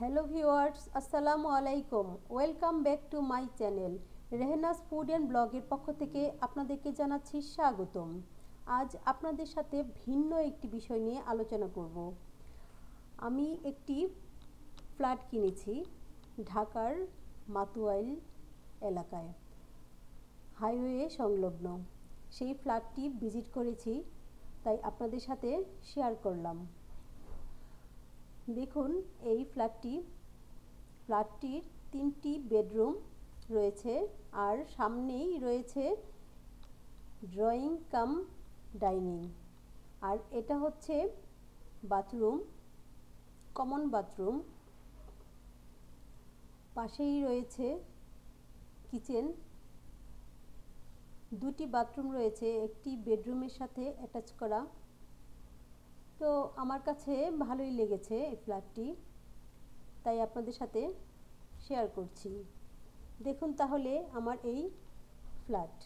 Hello viewers, আসসালামু আলাইকুম। Welcome back to my channel Rehna's food and ব্লগের পক্ষ থেকে আপনাদেরকে জানাচ্ছি স্বাগতম। আজ আপনাদের সাথে ভিন্ন একটি বিষয় নিয়ে আলোচনা করব। আমি একটি ফ্ল্যাট কিনেছি ঢাকার মাতুয়াইল এলাকায়, হাইওয়ে সংলগ্ন। সেই ফ্ল্যাটটি ভিজিট করেছি, তাই আপনাদের সাথে শেয়ার করলাম। দেখুন, এই ফ্ল্যাটটির 3টি বেডরুম রয়েছে, আর সামনেই রয়েছে ড্রয়িং কাম ডাইনিং। আর এটা হচ্ছে বাথরুম, কমন বাথরুম। পাশেই রয়েছে কিচেন। দুটি বাথরুম রয়েছে, একটি বেডরুমের সাথে অ্যাটাচ করা। তো আমার কাছে ভালোই লেগেছে এই ফ্ল্যাটটি, তাই আপনাদের সাথে শেয়ার করছি। দেখুন তাহলে আমার এই ফ্ল্যাট।